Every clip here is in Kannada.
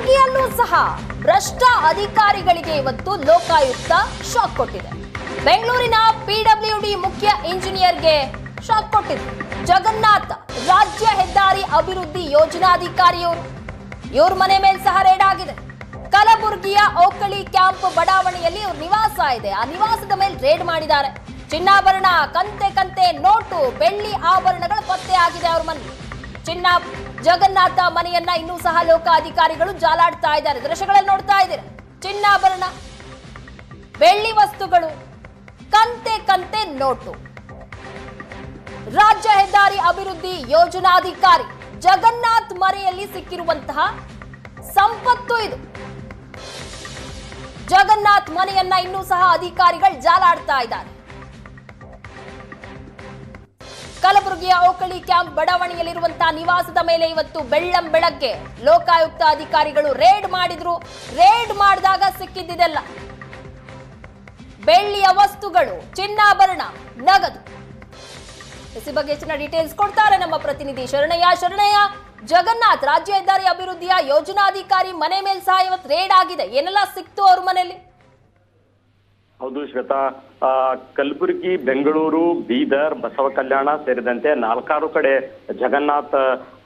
ಕಲಬುರಗಿಯಲ್ಲೂ ಸಹ ಭ್ರಷ್ಟ ಅಧಿಕಾರಿಗಳಿಗೆ ಇವತ್ತು ಲೋಕಾಯುಕ್ತ ಶಾಕ್ ಕೊಟ್ಟಿದೆ. ಬೆಂಗಳೂರಿನ ಪಿಡಬ್ಲ್ಯೂಡಿ ಮುಖ್ಯ ಇಂಜಿನಿಯರ್ಗೆ ಶಾಕ್ ಕೊಟ್ಟಿದೆ. ಜಗನ್ನಾಥ್ ರಾಜ್ಯ ಹೆದ್ದಾರಿ ಅಭಿವೃದ್ಧಿ ಯೋಜನಾಧಿಕಾರಿಯವರು, ಇವ್ರ ಮನೆ ಮೇಲೆ ಸಹ ರೇಡ್ ಆಗಿದೆ. ಕಲಬುರಗಿಯ ಓಕಳಿ ಕ್ಯಾಂಪ್ ಬಡಾವಣೆಯಲ್ಲಿ ಇವ್ರ ನಿವಾಸ ಇದೆ. ಆ ನಿವಾಸದ ಮೇಲೆ ರೇಡ್ ಮಾಡಿದ್ದಾರೆ. ಚಿನ್ನಾಭರಣ, ಕಂತೆ ನೋಟು, ಬೆಳ್ಳಿ ಆಭರಣಗಳು ಪತ್ತೆ ಆಗಿದೆ ಅವ್ರ ಮನೆ. ಜಗನ್ನಾಥ ಮನೆಯನ್ನ ಇನ್ನೂ ಸಹ ಲೋಕ ಅಧಿಕಾರಿಗಳು ಜಾಲಾಡ್ತಾ ಇದ್ದಾರೆ. ದೃಶ್ಯಗಳಲ್ಲಿ ನೋಡ್ತಾ ಇದ್ದೀರಾ. ಚಿನ್ನಾಭರಣ, ಬೆಳ್ಳಿ ವಸ್ತುಗಳು, ಕಂತೆ ನೋಟು. ರಾಜ್ಯ ಹೆದ್ದಾರಿ ಅಭಿವೃದ್ಧಿ ಯೋಜನಾಧಿಕಾರಿ ಜಗನ್ನಾಥ್ ಮನೆಯಲ್ಲಿ ಸಿಕ್ಕಿರುವಂತಹ ಸಂಪತ್ತು ಇದು. ಜಗನ್ನಾಥ್ ಮನೆಯನ್ನ ಇನ್ನೂ ಸಹ ಅಧಿಕಾರಿಗಳು ಜಾಲಾಡ್ತಾ ಇದ್ದಾರೆ. ಕಲಬುರಗಿಯ ಓಕಳಿ ಕ್ಯಾಂಪ್ ಬಡಾವಣೆಯಲ್ಲಿರುವಂತಹ ನಿವಾಸದ ಮೇಲೆ ಇವತ್ತು ಬೆಳ್ಳಂಬೆಳಗ್ಗೆ ಲೋಕಾಯುಕ್ತ ಅಧಿಕಾರಿಗಳು ರೇಡ್ ಮಾಡಿದ್ರು. ರೇಡ್ ಮಾಡಿದಾಗ ಸಿಕ್ಕಿದ್ದೆಲ್ಲ ಬೆಳ್ಳಿಯ ವಸ್ತುಗಳು, ಚಿನ್ನಾಭರಣ, ನಗದು. ಈ ಬಗ್ಗೆ ಹೆಚ್ಚಿನ ಡೀಟೇಲ್ಸ್ ಕೊಡ್ತಾರೆ ನಮ್ಮ ಪ್ರತಿನಿಧಿ ಶರಣಯ್ಯ. ಜಗನ್ನಾಥ್ ರಾಜ್ಯ ಹೆದ್ದಾರಿ ಅಭಿವೃದ್ಧಿಯ ಯೋಜನಾಧಿಕಾರಿ ಮನೆ ಮೇಲೆ ಸಹ ಇವತ್ತು ರೇಡ್ ಆಗಿದೆ. ಏನೆಲ್ಲ ಸಿಕ್ತು ಅವ್ರ ಮನೆಯಲ್ಲಿ? ಹೌದು ಶ್ವೇತಾ, ಕಲಬುರಗಿ, ಬೆಂಗಳೂರು, ಬೀದರ್, ಬಸವ ಕಲ್ಯಾಣ ಸೇರಿದಂತೆ 4 ಕಡೆ ಜಗನ್ನಾಥ್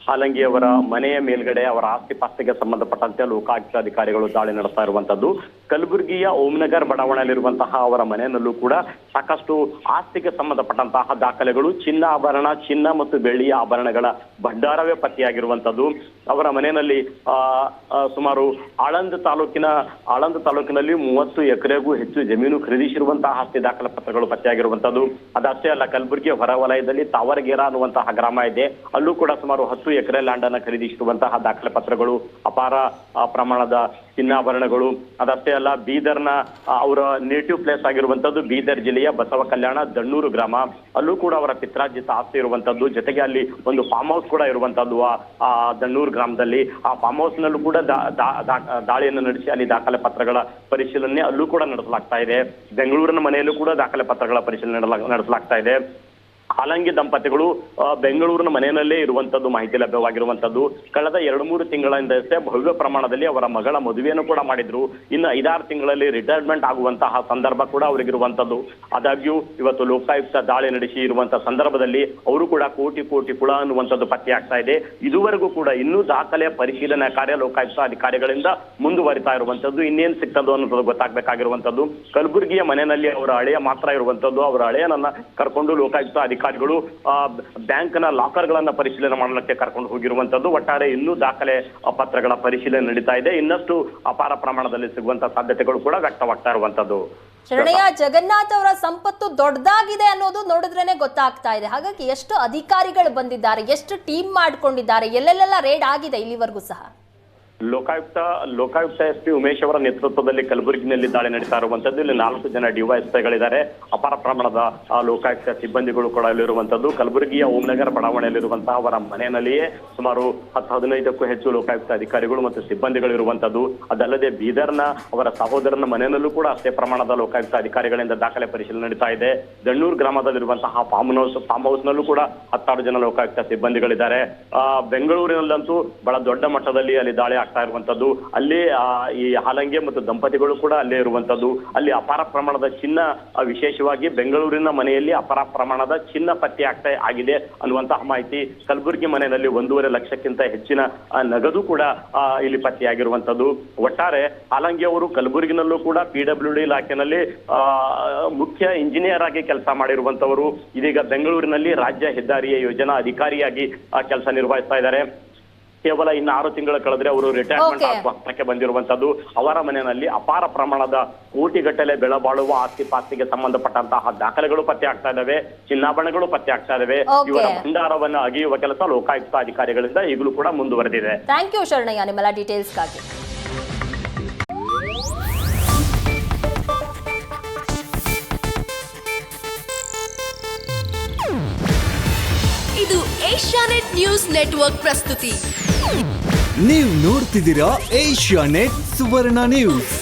ಹಾಲಂಗಿಯವರ ಮನೆಯ ಮೇಲ್ಗಡೆ ಅವರ ಆಸ್ತಿ ಪಾಸ್ತಿಗೆ ಸಂಬಂಧಪಟ್ಟಂತೆ ಲೋಕಾಯುಕ್ತ ಅಧಿಕಾರಿಗಳು ದಾಳಿ ನಡೆಸ್ತಾ ಇರುವಂತದ್ದು. ಕಲಬುರಗಿಯ ಓಂನಗರ್ ಬಡಾವಣೆಯಲ್ಲಿರುವಂತಹ ಅವರ ಮನೆಯಲ್ಲೂ ಕೂಡ ಸಾಕಷ್ಟು ಆಸ್ತಿಗೆ ಸಂಬಂಧಪಟ್ಟಂತಹ ದಾಖಲೆಗಳು, ಚಿನ್ನ ಮತ್ತು ಬೆಳ್ಳಿಯ ಆಭರಣಗಳ ಭಂಡಾರವೇ ಪತ್ತೆಯಾಗಿರುವಂತದ್ದು. ಅವರ ಮನೆಯಲ್ಲಿ ಸುಮಾರು ಆಳಂದ ತಾಲೂಕಿನಲ್ಲಿ 30 ಎಕರೆಗೂ ಹೆಚ್ಚು ಜಮೀನು ಖರೀದಿಸಿರುವಂತಹ ಆಸ್ತಿ ದಾಖಲೆ ಪತ್ರಗಳು ಪತ್ತೆಯಾಗಿರುವಂತದ್ದು. ಅದಷ್ಟೇ ಅಲ್ಲ, ಕಲಬುರಗಿ ಹೊರವಲಯದಲ್ಲಿ ತಾವರಗೇರ ಅನ್ನುವಂತಹ ಗ್ರಾಮ ಇದೆ. ಅಲ್ಲೂ ಕೂಡ ಸುಮಾರು 10 ಎಕರೆ ಲ್ಯಾಂಡ್ ಅನ್ನು ಖರೀದಿಸಿರುವಂತಹ ದಾಖಲೆ ಪತ್ರಗಳು, ಅಪಾರ ಪ್ರಮಾಣದ ಚಿನ್ನಾಭರಣಗಳು. ಅದಷ್ಟೇ ಅಲ್ಲ, ಬೀದರ್ನ ಅವರ ನೇಟಿವ್ ಪ್ಲೇಸ್ ಆಗಿರುವಂತದ್ದು ಬೀದರ್ ಜಿಲ್ಲೆಯ ಬಸವ ಕಲ್ಯಾಣ ದಣ್ಣೂರು ಗ್ರಾಮ. ಅಲ್ಲೂ ಕೂಡ ಅವರ ಪಿತ್ರಾರ್ಜಿತ ಆಸ್ತಿ ಇರುವಂತದ್ದು. ಜೊತೆಗೆ ಅಲ್ಲಿ ಒಂದು ಫಾರ್ಮ್ ಹೌಸ್ ಕೂಡ ಇರುವಂತದ್ದು ಆ ದಣ್ಣೂರು ಗ್ರಾಮದಲ್ಲಿ. ಆ ಫಾರ್ಮ್ ಹೌಸ್ ನಲ್ಲೂ ಕೂಡ ದಾಳಿಯನ್ನು ನಡೆಸಿ ಅಲ್ಲಿ ದಾಖಲೆ ಪತ್ರಗಳ ಪರಿಶೀಲನೆ ಅಲ್ಲೂ ಕೂಡ ನಡೆಸಲಾಗ್ತಾ ಇದೆ. ಬೆಂಗಳೂರಿನ ಮನೆಯಲ್ಲೂ ಕೂಡ ದಾಖಲೆ ಪತ್ರಗಳ ಪರಿಶೀಲನೆ ನಡೆಸಲಾಗ್ತಾ ಇದೆ. ಹಾಲಂಗಿ ದಂಪತಿಗಳು ಬೆಂಗಳೂರಿನ ಮನೆಯಲ್ಲೇ ಇರುವಂತದ್ದು ಮಾಹಿತಿ ಲಭ್ಯವಾಗಿರುವಂತದ್ದು. ಕಳೆದ 2-3 ತಿಂಗಳಿಂದಷ್ಟೇ ಭವ್ಯ ಪ್ರಮಾಣದಲ್ಲಿ ಅವರ ಮಗಳ ಮದುವೆಯನ್ನು ಕೂಡ ಮಾಡಿದ್ರು. ಇನ್ನು 5-6 ತಿಂಗಳಲ್ಲಿ ರಿಟೈರ್ಮೆಂಟ್ ಆಗುವಂತಹ ಸಂದರ್ಭ ಕೂಡ ಅವರಿಗಿರುವಂತದ್ದು. ಆದಾಗ್ಯೂ ಇವತ್ತು ಲೋಕಾಯುಕ್ತ ದಾಳಿ ನಡೆಸಿ ಇರುವಂತಹ ಸಂದರ್ಭದಲ್ಲಿ ಅವರು ಕೂಡ ಕೋಟಿ ಕುಳ ಅನ್ನುವಂಥದ್ದು ಪತ್ತೆಯಾಗ್ತಾ ಇದೆ. ಇದುವರೆಗೂ ಕೂಡ ಇನ್ನೂ ದಾಖಲೆ ಪರಿಶೀಲನೆ ಕಾರ್ಯ ಲೋಕಾಯುಕ್ತ ಅಧಿಕಾರಿಗಳಿಂದ ಮುಂದುವರಿತಾ ಇರುವಂತದ್ದು. ಇನ್ನೇನು ಸಿಗ್ತದೋ ಅನ್ನೋದು ಗೊತ್ತಾಗಬೇಕಾಗಿರುವಂತದ್ದು. ಕಲಬುರಗಿಯ ಮನೆಯಲ್ಲಿ ಅವರ ಹಳೆಯ ಮಾತ್ರ ಇರುವಂತದ್ದು. ಅವರ ಹಳೆಯನನ್ನ ಕರ್ಕೊಂಡು ಲೋಕಾಯುಕ್ತ ಅಧಿಕಾರಿಗಳು ಬ್ಯಾಂಕ್ನ ಲಾಕರ್ಗಳನ್ನ ಪರಿಶೀಲನೆ ಮಾಡಲಿಕ್ಕೆ ಕರ್ಕೊಂಡು ಹೋಗಿರುವಂತದ್ದು. ಒಟ್ಟಾರೆ ಇನ್ನೂ ದಾಖಲೆ ಪತ್ರಗಳ ಪರಿಶೀಲನೆ ನಡೀತಾ ಇದೆ. ಇನ್ನಷ್ಟು ಅಪಾರ ಪ್ರಮಾಣದಲ್ಲಿ ಸಿಗುವಂತಹ ಸಾಧ್ಯತೆಗಳು ಕೂಡ ವ್ಯಕ್ತವಾಗ್ತಾ ಇರುವಂತದ್ದು. ಶರಣಯ್ಯ, ಜಗನ್ನಾಥ್ ಅವರ ಸಂಪತ್ತು ದೊಡ್ಡದಾಗಿದೆ ಅನ್ನೋದು ನೋಡಿದ್ರೇನೆ ಗೊತ್ತಾಗ್ತಾ ಇದೆ. ಹಾಗಾಗಿ ಎಷ್ಟು ಅಧಿಕಾರಿಗಳು ಬಂದಿದ್ದಾರೆ, ಎಷ್ಟು ಟೀಮ್ ಮಾಡ್ಕೊಂಡಿದ್ದಾರೆ, ಎಲ್ಲೆಲ್ಲೆಲ್ಲ ರೇಡ್ ಆಗಿದೆ ಇಲ್ಲಿವರೆಗೂ ಸಹ? ಲೋಕಾಯುಕ್ತ ಎಸ್ಪಿ ಉಮೇಶ್ ಅವರ ನೇತೃತ್ವದಲ್ಲಿ ಕಲಬುರಗಿನಲ್ಲಿ ದಾಳಿ ನಡೀತಾ ಇರುವಂತದ್ದು. ಇಲ್ಲಿ 4 ಜನ ಡಿವೈಎಸ್ಪಿಗಳಿದ್ದಾರೆ. ಅಪಾರ ಪ್ರಮಾಣದ ಲೋಕಾಯುಕ್ತ ಸಿಬ್ಬಂದಿಗಳು ಕೂಡ ಇಲ್ಲಿರುವಂತದ್ದು. ಕಲಬುರಗಿಯ ಓಂನಗರ್ ಬಡಾವಣೆಯಲ್ಲಿರುವಂತಹ ಅವರ ಮನೆಯಲ್ಲಿಯೇ ಸುಮಾರು 10-15ಕ್ಕೂ ಹೆಚ್ಚು ಲೋಕಾಯುಕ್ತ ಅಧಿಕಾರಿಗಳು ಮತ್ತು ಸಿಬ್ಬಂದಿಗಳು ಇರುವಂತದ್ದು. ಅದಲ್ಲದೆ ಬೀದರ್ನ ಅವರ ಸಹೋದರನ ಮನೆಯಲ್ಲೂ ಕೂಡ ಅಷ್ಟೇ ಪ್ರಮಾಣದ ಲೋಕಾಯುಕ್ತ ಅಧಿಕಾರಿಗಳಿಂದ ದಾಖಲೆ ಪರಿಶೀಲನೆ ನಡೀತಾ ಇದೆ. ದಣ್ಣೂರು ಗ್ರಾಮದಲ್ಲಿರುವಂತಹ ಫಾರ್ಮ್ ಹೌಸ್ ನಲ್ಲೂ ಕೂಡ 16 ಜನ ಲೋಕಾಯುಕ್ತ ಸಿಬ್ಬಂದಿಗಳಿದ್ದಾರೆ. ಬೆಂಗಳೂರಿನಲ್ಲಂತೂ ಬಹಳ ದೊಡ್ಡ ಮಟ್ಟದಲ್ಲಿ ಅಲ್ಲಿ ದಾಳಿ ಆಗ್ತಾ ಇರುವಂತದ್ದು. ಅಲ್ಲಿ ಈ ಹಾಲಂಗಿ ಮತ್ತು ದಂಪತಿಗಳು ಕೂಡ ಅಲ್ಲೇ ಇರುವಂತದ್ದು. ಅಲ್ಲಿ ಅಪಾರ ಪ್ರಮಾಣದ ಚಿನ್ನ, ವಿಶೇಷವಾಗಿ ಬೆಂಗಳೂರಿನ ಮನೆಯಲ್ಲಿ ಅಪಾರ ಪ್ರಮಾಣದ ಚಿನ್ನ ಪತ್ತೆ ಆಗಿದೆ ಅನ್ನುವಂತಹ ಮಾಹಿತಿ. ಕಲಬುರಗಿ ಮನೆಯಲ್ಲಿ 1.5 ಲಕ್ಷಕ್ಕಿಂತ ಹೆಚ್ಚಿನ ನಗದು ಕೂಡ ಇಲ್ಲಿ ಪತ್ತೆಯಾಗಿರುವಂತದ್ದು. ಒಟ್ಟಾರೆ ಹಾಲಂಗಿ ಅವರು ಕಲಬುರಗಿನಲ್ಲೂ ಕೂಡ PWD ಇಲಾಖೆಯಲ್ಲಿ ಮುಖ್ಯ ಇಂಜಿನಿಯರ್ ಆಗಿ ಕೆಲಸ ಮಾಡಿರುವಂತವರು. ಇದೀಗ ಬೆಂಗಳೂರಿನಲ್ಲಿ ರಾಜ್ಯ ಹೆದ್ದಾರಿಯ ಯೋಜನಾ ಅಧಿಕಾರಿಯಾಗಿ ಕೆಲಸ ನಿರ್ವಹಿಸ್ತಾ ಇದ್ದಾರೆ. ಕೇವಲ ಇನ್ನು 6 ತಿಂಗಳು ಕಳೆದ್ರೆ ಅವರು ರಿಟೈರ್ಮೆಂಟ್ ಹಂತಕ್ಕೆ ಬಂದಿರುವಂತದ್ದು. ಅವರ ಮನೆಯಲ್ಲಿ ಅಪಾರ ಪ್ರಮಾಣದ ಕೋಟಿಗಟ್ಟಲೆ ಬೆಲೆ ಬಾಳುವ ಆಸ್ತಿ ಪಾಸ್ತಿಗೆ ಸಂಬಂಧಪಟ್ಟಂತಹ ದಾಖಲೆಗಳು ಪತ್ತೆ ಆಗ್ತಾ ಇದ್ದಾವೆ, ಚಿನ್ನಾಭರಣಗಳು ಪತ್ತೆ ಆಗ್ತಾ ಇದಾವೆ. ಇವರ ಭಂಡಾರವನ್ನು ಅಗೆಯುವ ಕೆಲಸ ಲೋಕಾಯುಕ್ತ ಅಧಿಕಾರಿಗಳಿಂದ ಈಗಲೂ ಕೂಡ ಮುಂದುವರೆದಿದೆ. ಥ್ಯಾಂಕ್ ಯು ಶರಣಯ್ಯ ನಿಮ್ಮೆಲ್ಲ ಡೀಟೇಲ್ಸ್ಗಾಗಿ. ಇದು ಏಷ್ಯಾನೆಟ್ ನ್ಯೂಸ್ ನೆಟ್ವರ್ಕ್ ಪ್ರಸ್ತುತಿ. ನೀವು ನೋಡ್ತಿದ್ದೀರಾ ಏಷ್ಯಾನೆಟ್ ಸುವರ್ಣ ನ್ಯೂಸ್.